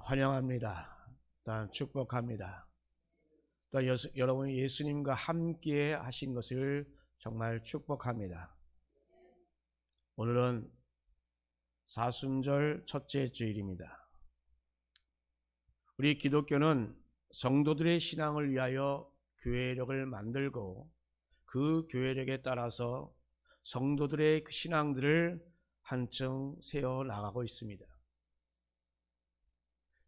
환영합니다. 또한 축복합니다. 또 여러분이 예수님과 함께 하신 것을 정말 축복합니다. 오늘은 사순절 첫째 주일입니다. 우리 기독교는 성도들의 신앙을 위하여 교회력을 만들고 그 교회력에 따라서 성도들의 그 신앙들을 한층 세워나가고 있습니다.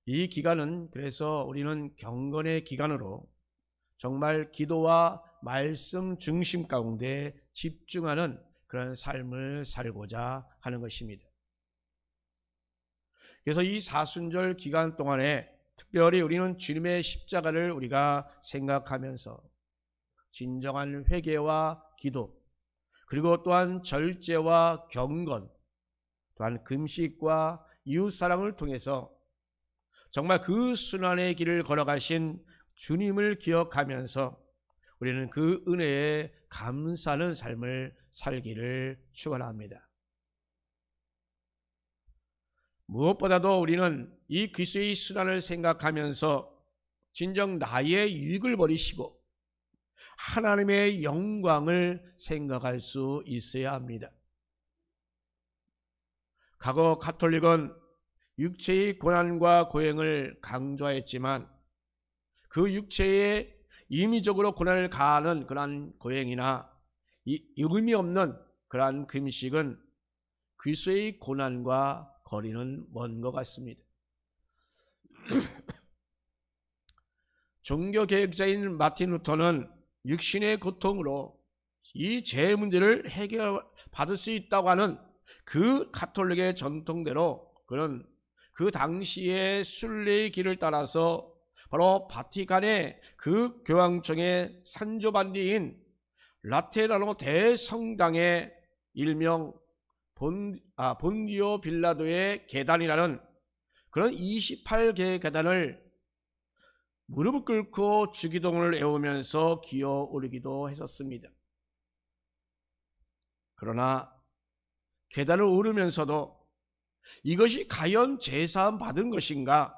이 기간은 그래서 우리는 경건의 기간으로 정말 기도와 말씀 중심 가운데 집중하는 그런 삶을 살고자 하는 것입니다. 그래서 이 사순절 기간 동안에 특별히 우리는 주님의 십자가를 우리가 생각하면서 진정한 회개와 기도, 그리고 또한 절제와 경건, 또한 금식과 이웃사랑을 통해서 정말 그 순환의 길을 걸어가신 주님을 기억하면서 우리는 그 은혜에 감사하는 삶을 살기를 축원합니다. 무엇보다도 우리는 이 그리스도의 순환을 생각하면서 진정 나의 유익을 버리시고 하나님의 영광을 생각할 수 있어야 합니다. 과거 가톨릭은 육체의 고난과 고행을 강조했지만 그 육체에 임의적으로 고난을 가하는 그러한 고행이나 의미 없는 그러한 금식은 그리스도의 고난과 거리는 먼 것 같습니다. 종교개혁자인 마틴 루터는 육신의 고통으로 이 죄 문제를 해결받을 수 있다고 하는 그 가톨릭의 전통대로 그는 그 당시의 순례의 길을 따라서 바로 바티칸의 그 교황청의 산조반디인 라테라노 대성당의 일명 본디오 빌라도의 계단이라는 그런 28개의 계단을 무릎을 꿇고 주기도문을 외우면서 기어 오르기도 했었습니다. 그러나 계단을 오르면서도 이것이 과연 제사함 받은 것인가?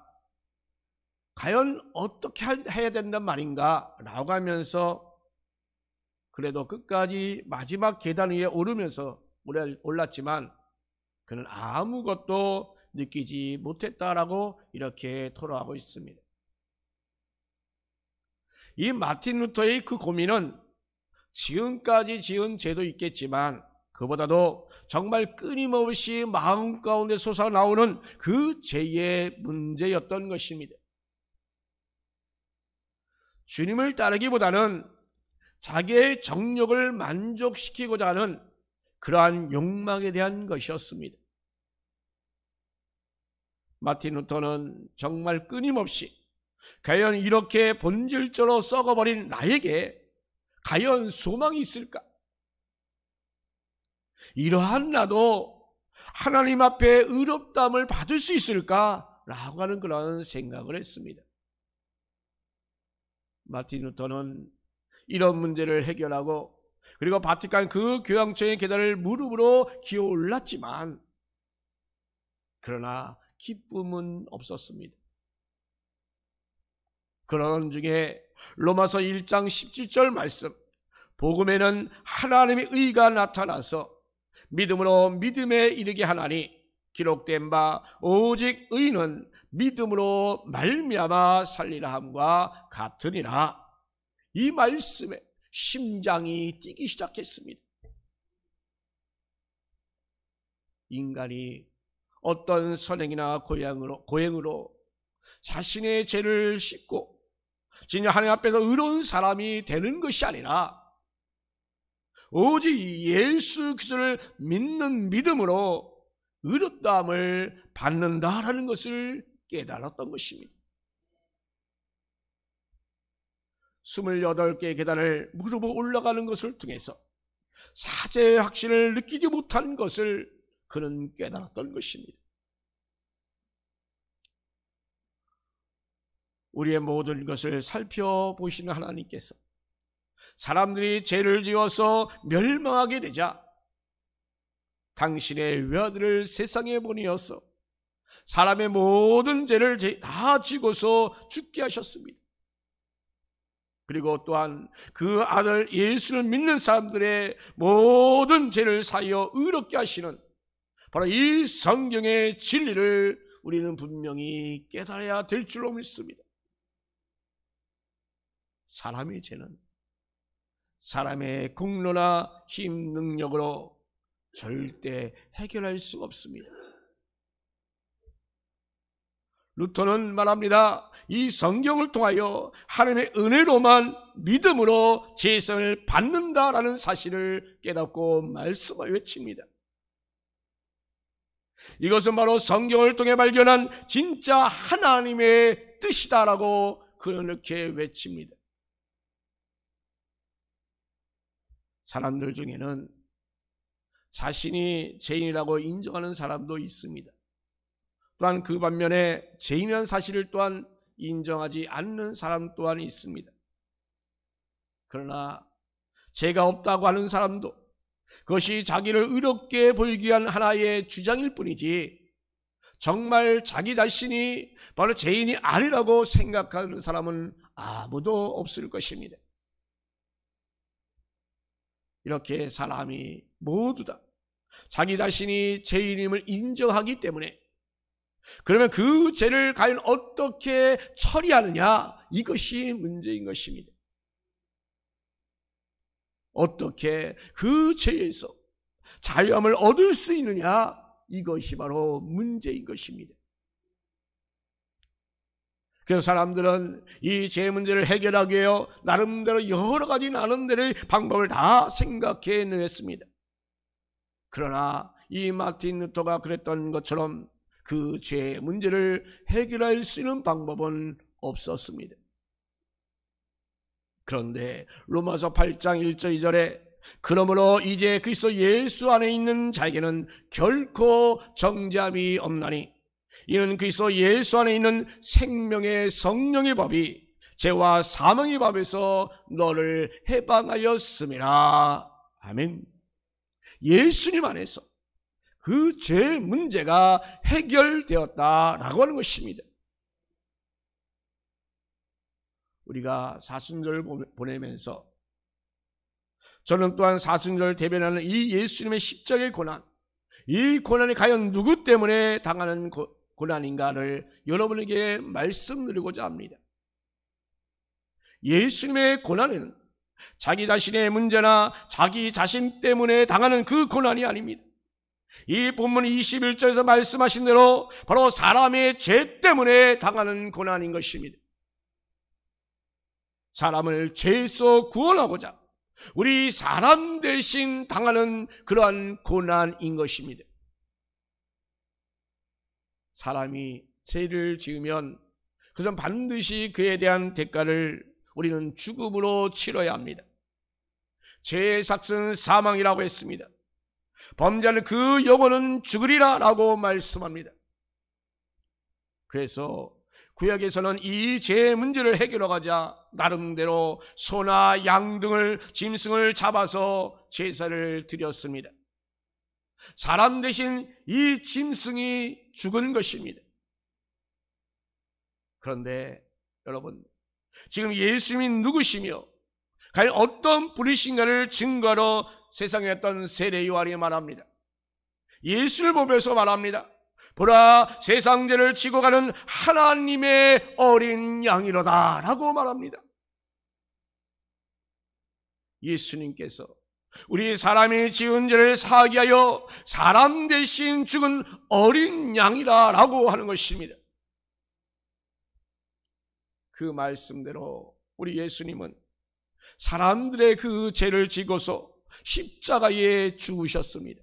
과연 어떻게 해야 된단 말인가? 라고 하면서 그래도 끝까지 마지막 계단 위에 오르면서 올랐지만 그는 아무것도 느끼지 못했다라고 이렇게 토로하고 있습니다. 이 마틴 루터의 그 고민은 지금까지 지은 죄도 있겠지만 그보다도 정말 끊임없이 마음 가운데 솟아나오는 그 죄의 문제였던 것입니다. 주님을 따르기보다는 자기의 정욕을 만족시키고자 하는 그러한 욕망에 대한 것이었습니다. 마틴 루터는 정말 끊임없이 과연 이렇게 본질적으로 썩어버린 나에게 과연 소망이 있을까? 이러한 나도 하나님 앞에 의롭다함을 받을 수 있을까라고 하는 그런 생각을 했습니다. 마틴 루터는 이런 문제를 해결하고 그리고 바티칸 그 교황청의 계단을 무릎으로 기어 올랐지만 그러나 기쁨은 없었습니다. 그런 중에 로마서 1장 17절 말씀, 복음에는 하나님의 의가 나타나서 믿음으로 믿음에 이르게 하나니 기록된 바 오직 의는 믿음으로 말미암아 살리라 함과 같으니라. 이 말씀에 심장이 뛰기 시작했습니다. 인간이 어떤 선행이나 고행으로 자신의 죄를 씻고 진짜 하나님 앞에서 의로운 사람이 되는 것이 아니라 오직 예수 그리스도를 믿는 믿음으로 의롭다함을 받는다라는 것을 깨달았던 것입니다. 28개의 계단을 무릎으로 올라가는 것을 통해서 사죄의 확신을 느끼지 못한 것을 그는 깨달았던 것입니다. 우리의 모든 것을 살펴보시는 하나님께서 사람들이 죄를 지어서 멸망하게 되자 당신의 외아들을 세상에 보내어서 사람의 모든 죄를 다 지고서 죽게 하셨습니다. 그리고 또한 그 아들 예수를 믿는 사람들의 모든 죄를 사하여 의롭게 하시는 바로 이 성경의 진리를 우리는 분명히 깨달아야 될 줄로 믿습니다. 사람의 죄는 사람의 공로나 힘, 능력으로 절대 해결할 수가 없습니다. 루터는 말합니다. 이 성경을 통하여 하나님의 은혜로만 믿음으로 죄성을 받는다라는 사실을 깨닫고 말씀을 외칩니다. 이것은 바로 성경을 통해 발견한 진짜 하나님의 뜻이다라고 그렇게 외칩니다. 사람들 중에는 자신이 죄인이라고 인정하는 사람도 있습니다. 또한 그 반면에 죄인이라는 사실을 또한 인정하지 않는 사람 또한 있습니다. 그러나 죄가 없다고 하는 사람도 그것이 자기를 의롭게 보이기 위한 하나의 주장일 뿐이지 정말 자기 자신이 바로 죄인이 아니라고 생각하는 사람은 아무도 없을 것입니다. 이렇게 사람이 모두 다 자기 자신이 죄인임을 인정하기 때문에 그러면 그 죄를 과연 어떻게 처리하느냐, 이것이 문제인 것입니다. 어떻게 그 죄에서 자유함을 얻을 수 있느냐, 이것이 바로 문제인 것입니다. 그래서 사람들은 이 죄 문제를 해결하기 위해 나름대로 여러 가지 나름대로의 방법을 다 생각해냈습니다. 그러나 이 마틴 루터가 그랬던 것처럼 그 죄 문제를 해결할 수 있는 방법은 없었습니다. 그런데 로마서 8장 1절 2절에 그러므로 이제 그리스도 예수 안에 있는 자에게는 결코 정죄함이 없나니 이는 그리스도 예수 안에 있는 생명의 성령의 법이 죄와 사망의 법에서 너를 해방하였음이라. 아멘. 예수님 안에서 그 죄 문제가 해결되었다라고 하는 것입니다. 우리가 사순절 보내면서 저는 또한 사순절 대변하는 이 예수님의 십자가의 고난, 이 고난이 과연 누구 때문에 당하는 고난인가를 여러분에게 말씀드리고자 합니다. 예수님의 고난은 자기 자신의 문제나 자기 자신 때문에 당하는 그 고난이 아닙니다. 이 본문 21절에서 말씀하신 대로 바로 사람의 죄 때문에 당하는 고난인 것입니다. 사람을 죄에서 구원하고자 우리 사람 대신 당하는 그러한 고난인 것입니다. 사람이 죄를 지으면 그것은 반드시 그에 대한 대가를 우리는 죽음으로 치러야 합니다. 죄의 삭은 사망이라고 했습니다. 범죄하는 그 영혼은 죽으리라 라고 말씀합니다. 그래서 구약에서는 이 죄의 문제를 해결하고자 나름대로 소나 양 등을 짐승을 잡아서 제사를 드렸습니다. 사람 대신 이 짐승이 죽은 것입니다. 그런데 여러분, 지금 예수님이 누구시며 과연 어떤 분이신가를 증거로 세상에 했던 세례 요한이 말합니다. 예수를 보면서 말합니다. 보라, 세상 죄를 지고 가는 하나님의 어린 양이로다 라고 말합니다. 예수님께서 우리 사람이 지은 죄를 사하게 하여 사람 대신 죽은 어린 양이라 라고 하는 것입니다. 그 말씀대로 우리 예수님은 사람들의 그 죄를 지고서 십자가에 죽으셨습니다.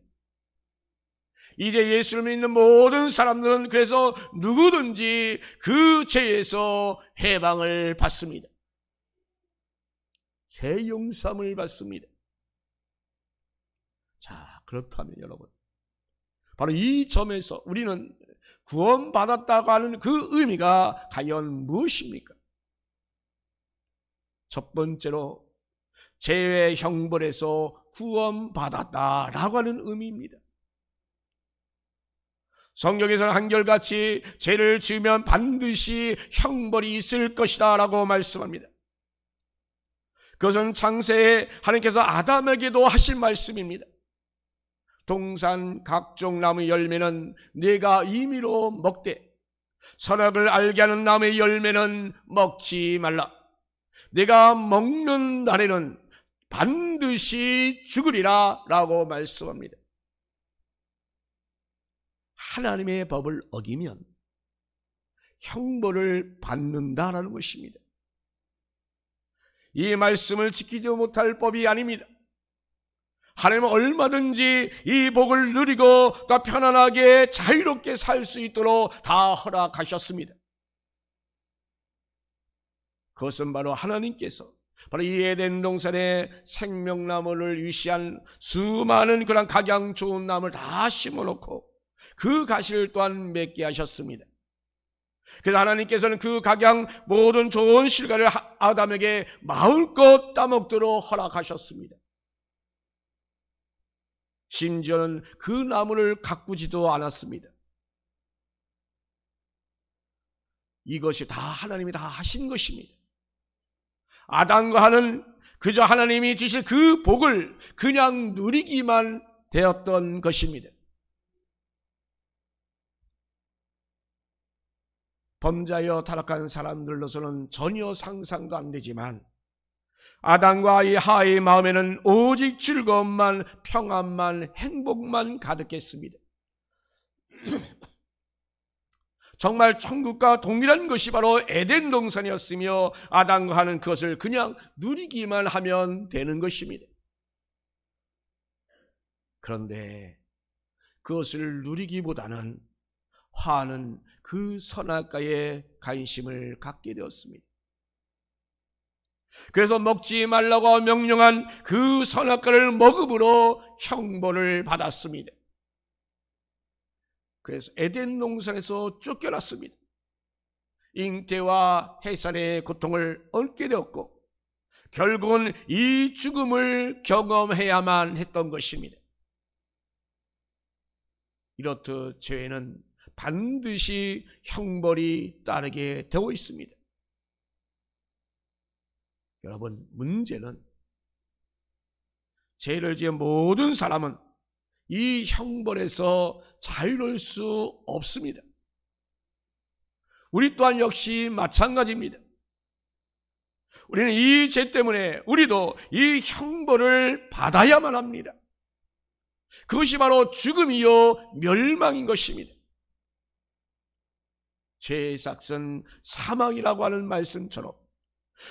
이제 예수를 믿는 모든 사람들은 그래서 누구든지 그 죄에서 해방을 받습니다. 죄 용서함을 받습니다. 자, 그렇다면 여러분, 바로 이 점에서 우리는 구원받았다고 하는 그 의미가 과연 무엇입니까? 첫 번째로 죄의 형벌에서 구원받았다라고 하는 의미입니다. 성경에서는 한결같이 죄를 지으면 반드시 형벌이 있을 것이다 라고 말씀합니다. 그것은 창세에 하나님께서 아담에게도 하신 말씀입니다. 동산 각종 나무의 열매는 네가 임의로 먹되 선악을 알게 하는 나무의 열매는 먹지 말라. 네가 먹는 날에는 반드시 죽으리라 라고 말씀합니다. 하나님의 법을 어기면 형벌을 받는다라는 것입니다. 이 말씀을 지키지 못할 법이 아닙니다. 하나님은 얼마든지 이 복을 누리고 더 편안하게 자유롭게 살 수 있도록 다 허락하셨습니다. 그것은 바로 하나님께서 바로 이 에덴 동산에 생명나무를 위시한 수많은 그런 각양 좋은 나무를 다 심어놓고 그 가시를 또한 맺게 하셨습니다. 그래서 하나님께서는 그 각양 모든 좋은 실과를 아담에게 마음껏 따먹도록 허락하셨습니다. 심지어는 그 나무를 가꾸지도 않았습니다. 이것이 다 하나님이 다 하신 것입니다. 아담과 하는 그저 하나님이 주실 그 복을 그냥 누리기만 되었던 것입니다. 범죄하여 타락한 사람들로서는 전혀 상상도 안 되지만 아담과 이 하와의 마음에는 오직 즐거움만, 평안만, 행복만 가득했습니다. 정말 천국과 동일한 것이 바로 에덴 동산이었으며 아담과 하는 그것을 그냥 누리기만 하면 되는 것입니다. 그런데 그것을 누리기보다는 화는 그 선악과에 관심을 갖게 되었습니다. 그래서 먹지 말라고 명령한 그 선악과를 먹음으로 형벌을 받았습니다. 그래서 에덴 동산에서 쫓겨났습니다. 잉태와 해산의 고통을 얻게 되었고 결국은 이 죽음을 경험해야만 했던 것입니다. 이렇듯 죄는 반드시 형벌이 따르게 되어 있습니다. 여러분, 문제는 죄를 지은 모든 사람은 이 형벌에서 자유로울 수 없습니다. 우리 또한 역시 마찬가지입니다. 우리는 이 죄 때문에 우리도 이 형벌을 받아야만 합니다. 그것이 바로 죽음이요 멸망인 것입니다. 죄의 삭은 사망이라고 하는 말씀처럼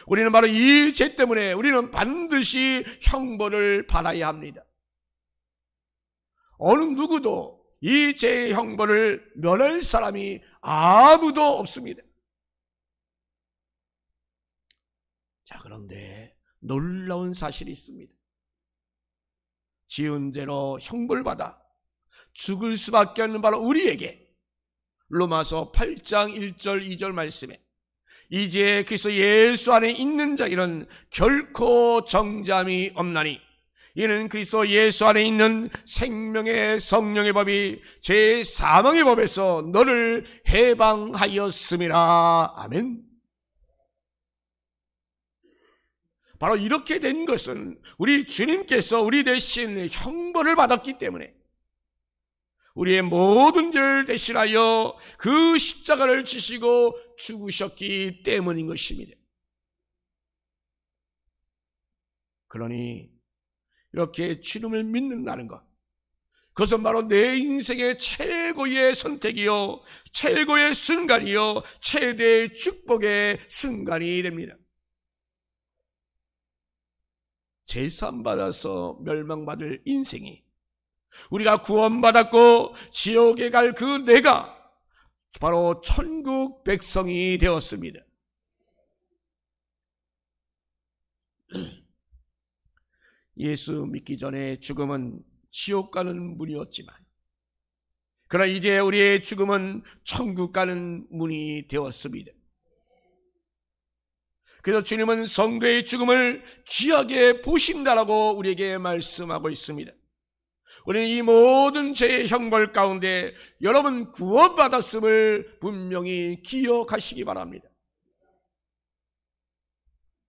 우리는 바로 이 죄 때문에 우리는 반드시 형벌을 받아야 합니다. 어느 누구도 이 죄의 형벌을 면할 사람이 아무도 없습니다. 자, 그런데 놀라운 사실이 있습니다. 지은 죄로 형벌받아 죽을 수밖에 없는 바로 우리에게 로마서 8장 1절 2절 말씀에 이제 그리스도 예수 안에 있는 자에는 결코 정죄함이 없나니 이는 그리스도 예수 안에 있는 생명의 성령의 법이 제 사망의 법에서 너를 해방하였음이라. 아멘. 바로 이렇게 된 것은 우리 주님께서 우리 대신 형벌을 받았기 때문에 우리의 모든 죄를 대신하여 그 십자가를 지시고 죽으셨기 때문인 것입니다. 그러니 이렇게 주님을 믿는다는 것, 그것은 바로 내 인생의 최고의 선택이요 최고의 순간이요 최대의 축복의 순간이 됩니다. 제삼받아서 멸망받을 인생이 우리가 구원받았고 지옥에 갈 그 내가 바로 천국 백성이 되었습니다. 예수 믿기 전에 죽음은 지옥 가는 문이었지만 그러나 이제 우리의 죽음은 천국 가는 문이 되었습니다. 그래서 주님은 성도의 죽음을 귀하게 보신다라고 우리에게 말씀하고 있습니다. 우리는 이 모든 죄의 형벌 가운데 여러분 구원받았음을 분명히 기억하시기 바랍니다.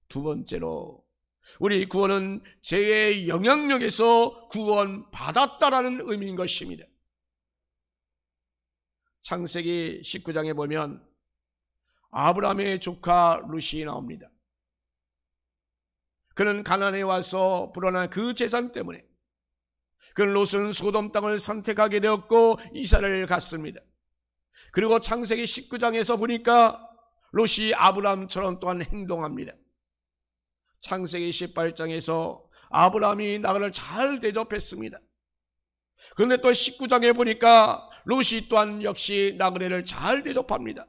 두 번째로, 우리 구원은 죄의 영향력에서 구원받았다라는 의미인 것입니다. 창세기 19장에 보면 아브라함의 조카 룻이 나옵니다. 그는 가나안에 와서 불어난 그 재산 때문에 그는 롯은 소돔 땅을 선택하게 되었고 이사를 갔습니다. 그리고 창세기 19장에서 보니까 롯이 아브라함처럼 또한 행동합니다. 창세기 18장에서 아브라함이 나그네를 잘 대접했습니다. 그런데 또 19장에 보니까 롯이 또한 역시 나그네를 잘 대접합니다.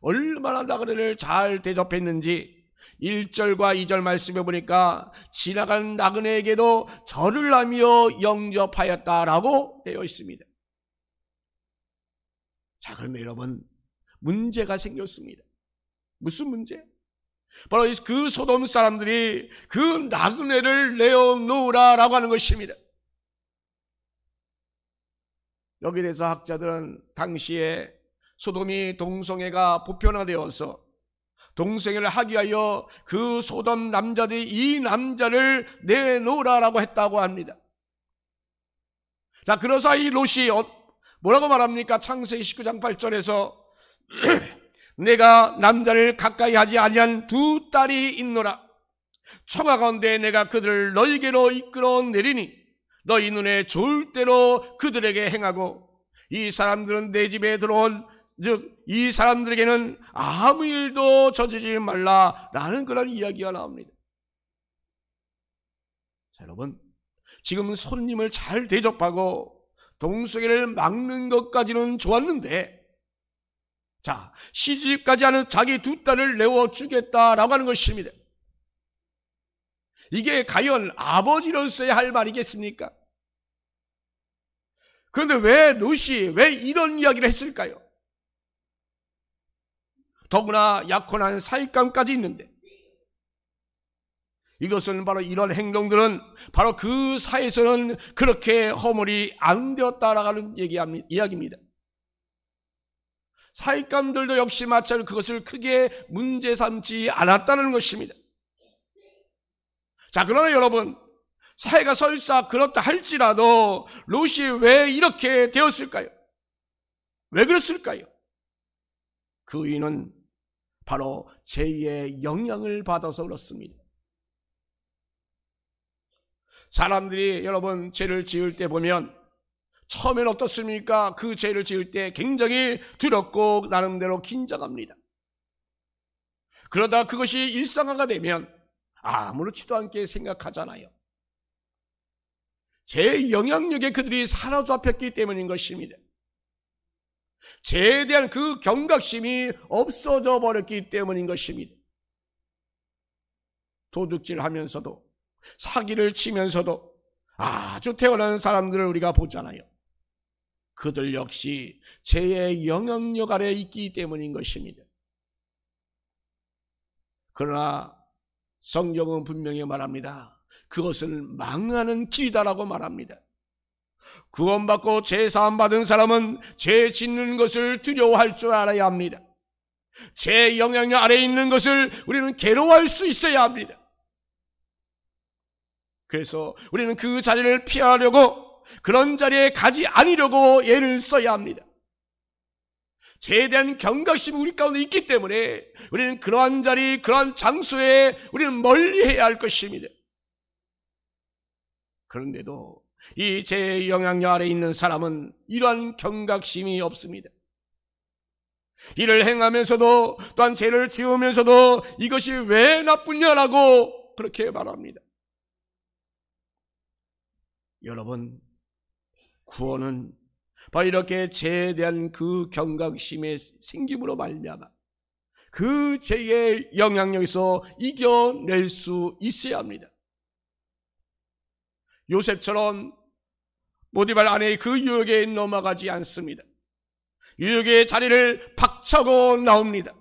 얼마나 나그네를 잘 대접했는지 1절과 2절 말씀에 보니까 지나간 나그네에게도 절을 하며 영접하였다라고 되어 있습니다. 자, 그런데 여러분, 문제가 생겼습니다. 무슨 문제? 바로 그 소돔 사람들이 그 나그네를 내어놓으라라고 하는 것입니다. 여기에 대해서 학자들은 당시에 소돔이 동성애가 보편화되어서 동성애를 하기 위하여 그 소돔 남자들이 이 남자를 내놓으라라고 했다고 합니다. 자, 그래서 이 롯이 뭐라고 말합니까? 창세기 19장 8절에서 내가 남자를 가까이 하지 아니한 두 딸이 있노라. 청하 가운데 내가 그들을 너희에게로 이끌어 내리니 너희 눈에 좋을 대로 그들에게 행하고 이 사람들은 내 집에 들어온 즉 이 사람들에게는 아무 일도 저지르지 말라라는 그런 이야기가 나옵니다. 자, 여러분, 지금 손님을 잘 대접하고 동성애를 막는 것까지는 좋았는데, 자, 시집까지 하는 자기 두 딸을 내어주겠다라고 하는 것입니다. 이게 과연 아버지로서야 할 말이겠습니까? 그런데 왜 롯이 왜 이런 이야기를 했을까요? 더구나 약혼한 사익감까지 있는데, 이것은 바로 이런 행동들은 바로 그 사회에서는 그렇게 허물이 안 되었다라고 하는 이야기입니다. 사익감들도 역시 마찬가지로 그것을 크게 문제 삼지 않았다는 것입니다. 자, 그러나 여러분, 사회가 설사 그렇다 할지라도 롯이 왜 이렇게 되었을까요? 왜 그랬을까요? 그 이유는 바로 죄의 영향을 받아서 그렇습니다. 사람들이 여러분 죄를 지을 때 보면 처음엔 어떻습니까? 그 죄를 지을 때 굉장히 두렵고 나름대로 긴장합니다. 그러다 그것이 일상화가 되면 아무렇지도 않게 생각하잖아요. 죄의 영향력에 그들이 사로잡혔기 때문인 것입니다. 죄에 대한 그 경각심이 없어져 버렸기 때문인 것입니다. 도둑질 하면서도 사기를 치면서도 아주 태어난 사람들을 우리가 보잖아요. 그들 역시 죄의 영향력 아래에 있기 때문인 것입니다. 그러나 성경은 분명히 말합니다. 그것은 망하는 길이다라고 말합니다. 구원받고 죄사함 받은 사람은 죄 짓는 것을 두려워할 줄 알아야 합니다. 죄의 영향력 아래에 있는 것을 우리는 괴로워할 수 있어야 합니다. 그래서 우리는 그 자리를 피하려고 그런 자리에 가지 않으려고 애를 써야 합니다. 죄에 대한 경각심이 우리 가운데 있기 때문에 우리는 그러한 자리, 그러한 장소에 우리는 멀리해야 할 것입니다. 그런데도 이 죄의 영향력 아래에 있는 사람은 이러한 경각심이 없습니다. 이를 행하면서도 또한 죄를 지으면서도 이것이 왜 나쁘냐라고 그렇게 말합니다. 여러분, 구원은 바로 이렇게 죄에 대한 그 경각심의 생김으로 말미암아 그 죄의 영향력에서 이겨낼 수 있어야 합니다. 요셉처럼 보디발 아내의 그 유혹에 넘어가지 않습니다. 유혹의 자리를 박차고 나옵니다.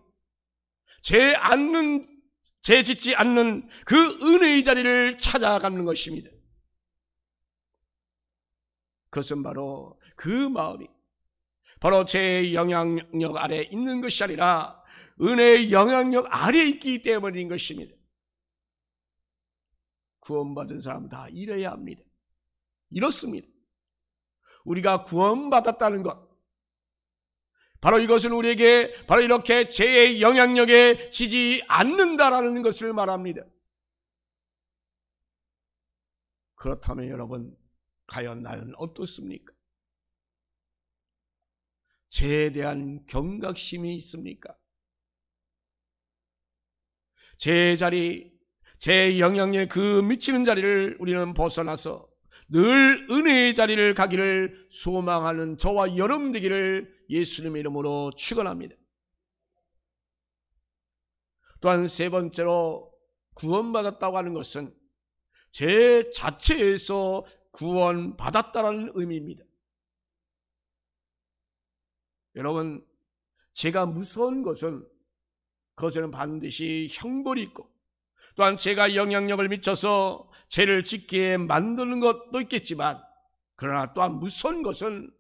죄 짓지 않는 그 은혜의 자리를 찾아가는 것입니다. 그것은 바로 그 마음이 바로 죄의 영향력 아래 있는 것이 아니라 은혜의 영향력 아래 있기 때문인 것입니다. 구원받은 사람은 다 이래야 합니다. 이렇습니다. 우리가 구원받았다는 것, 바로 이것은 우리에게 바로 이렇게 죄의 영향력에 지지 않는다라는 것을 말합니다. 그렇다면 여러분, 과연 나는 어떻습니까? 죄에 대한 경각심이 있습니까? 죄의 자리, 죄의 영향력에 그 미치는 자리를 우리는 벗어나서 늘 은혜의 자리를 가기를 소망하는 저와 여러분 되기를 예수님의 이름으로 축원합니다. 또한 세 번째로 구원받았다고 하는 것은 죄 자체에서 구원받았다는 의미입니다. 여러분, 죄가 무서운 것은 그것에는 반드시 형벌이 있고 또한 죄가 영향력을 미쳐서 죄를 짓게 만드는 것도 있겠지만 그러나 또한 무서운 것은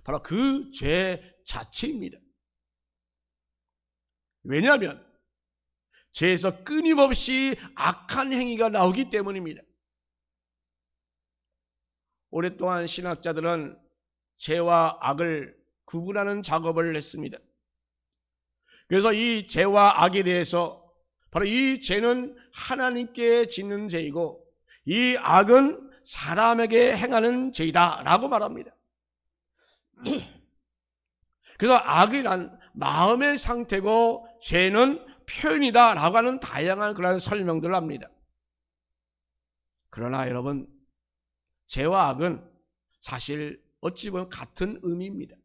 바로 그 죄 자체입니다. 왜냐하면 죄에서 끊임없이 악한 행위가 나오기 때문입니다. 오랫동안 신학자들은 죄와 악을 구분하는 작업을 했습니다. 그래서 이 죄와 악에 대해서 바로 이 죄는 하나님께 짓는 죄이고 이 악은 사람에게 행하는 죄이다 라고 말합니다. 그래서 악이란 마음의 상태고 죄는 표현이다 라고 하는 다양한 그런 설명들을 합니다. 그러나 여러분, 죄와 악은 사실 어찌 보면 같은 의미입니다.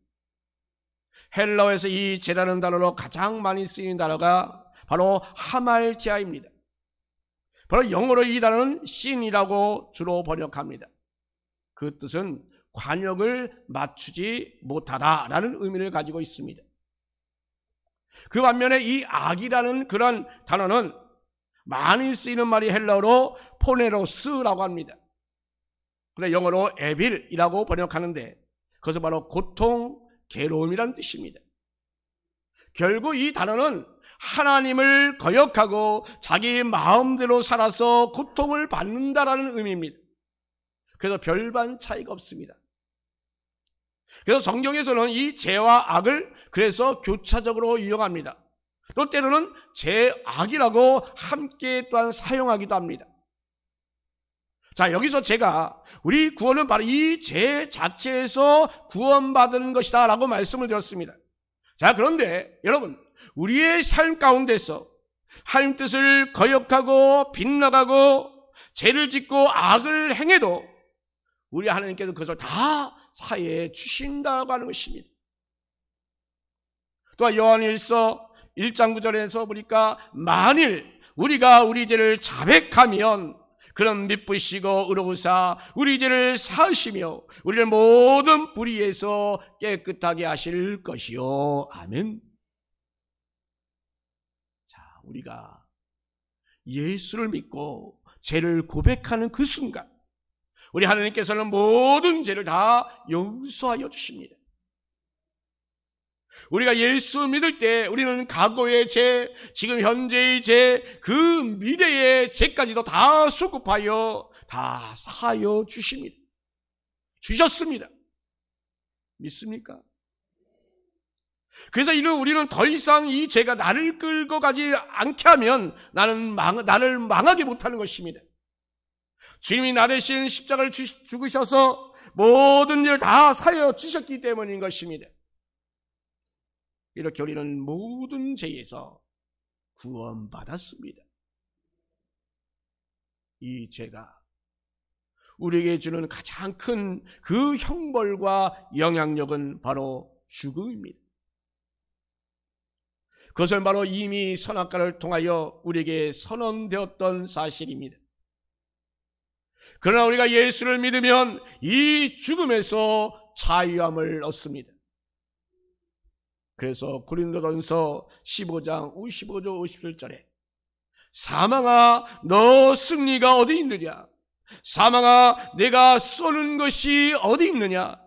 헬라어에서 이 죄라는 단어로 가장 많이 쓰이는 단어가 바로 하말티아입니다. 바로 영어로 이 단어는 sin이라고 주로 번역합니다. 그 뜻은 관역을 맞추지 못하다라는 의미를 가지고 있습니다. 그 반면에 이 악이라는 그런 단어는 많이 쓰이는 말이 헬라어로 포네로스라고 합니다. 그런데 영어로 에빌이라고 번역하는데 그것은 바로 고통, 괴로움이란 뜻입니다. 결국 이 단어는 하나님을 거역하고 자기 마음대로 살아서 고통을 받는다라는 의미입니다. 그래서 별반 차이가 없습니다. 그래서 성경에서는 이 죄와 악을 그래서 교차적으로 이용합니다. 또 때로는 죄악이라고 함께 또한 사용하기도 합니다. 자, 여기서 제가 우리 구원은 바로 이 죄 자체에서 구원받은 것이다 라고 말씀을 드렸습니다. 자, 그런데 여러분, 우리의 삶 가운데서 하나님 뜻을 거역하고 빗나가고 죄를 짓고 악을 행해도 우리 하나님께서 그것을 다 사해 주신다고 하는 것입니다. 또한 요한일서 1장 9절에서 보니까 만일 우리가 우리 죄를 자백하면 그런 미쁘시고 의로우사 우리 죄를 사하시며 우리를 모든 불의에서 깨끗하게 하실 것이요. 아멘. 자, 우리가 예수를 믿고 죄를 고백하는 그 순간 우리 하나님께서는 모든 죄를 다 용서하여 주십니다. 우리가 예수 믿을 때 우리는 과거의 죄, 지금 현재의 죄, 그 미래의 죄까지도 다 수급하여 다 사하여 주십니다. 주셨습니다. 믿습니까? 그래서 이는 우리는 더 이상 이 죄가 나를 끌고 가지 않게 하면 나를 망하게 못하는 것입니다. 주님이 나 대신 십자가를 죽으셔서 모든 일을 다 사여 주셨기 때문인 것입니다. 이렇게 우리는 모든 죄에서 구원받았습니다. 이 죄가 우리에게 주는 가장 큰 그 형벌과 영향력은 바로 죽음입니다. 그것은 바로 이미 선악과를 통하여 우리에게 선언되었던 사실입니다. 그러나 우리가 예수를 믿으면 이 죽음에서 자유함을 얻습니다. 그래서 고린도전서 15장 55절 57절에 사망아 너 승리가 어디 있느냐 사망아, 내가 쏘는 것이 어디 있느냐?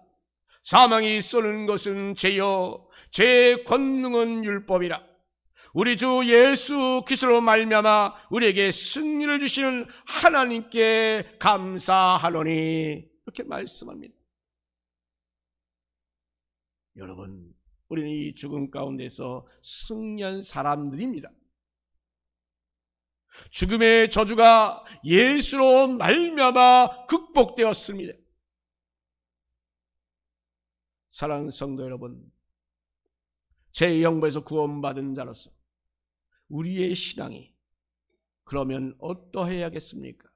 사망이 쏘는 것은 죄요, 죄의 권능은 율법이라. 우리 주 예수 그리스도로 말미암아 우리에게 승리를 주시는 하나님께 감사하노니, 이렇게 말씀합니다. 여러분, 우리는 이 죽음 가운데서 승리한 사람들입니다. 죽음의 저주가 예수로 말미암아 극복되었습니다. 사랑하는 성도 여러분, 죄의 영벌에서 구원받은 자로서 우리의 신앙이 그러면 어떠해야겠습니까?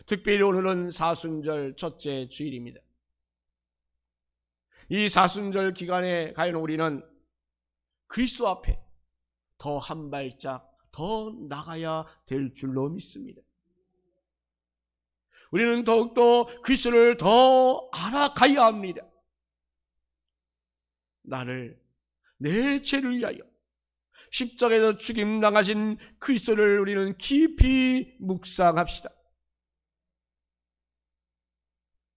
특별히 오늘은 사순절 첫째 주일입니다. 이 사순절 기간에 과연 우리는 그리스도 앞에 더 한 발짝 더 나가야 될 줄로 믿습니다. 우리는 더욱더 그리스도를 더 알아가야 합니다. 나를, 내 죄를 위하여 십자가에서 죽임당하신 그리스도를 우리는 깊이 묵상합시다.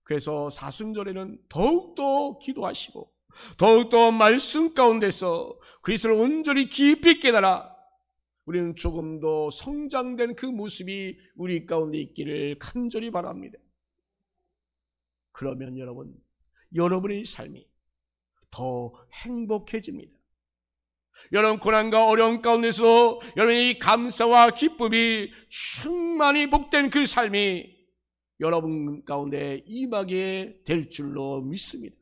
그래서 사순절에는 더욱더 기도하시고 더욱더 말씀 가운데서 그리스도를 온전히 깊이 깨달아 우리는 조금 더 성장된 그 모습이 우리 가운데 있기를 간절히 바랍니다. 그러면 여러분의 삶이 더 행복해집니다. 여러분 고난과 어려움 가운데서 여러분의 감사와 기쁨이 충만히 복된 그 삶이 여러분 가운데 임하게 될 줄로 믿습니다.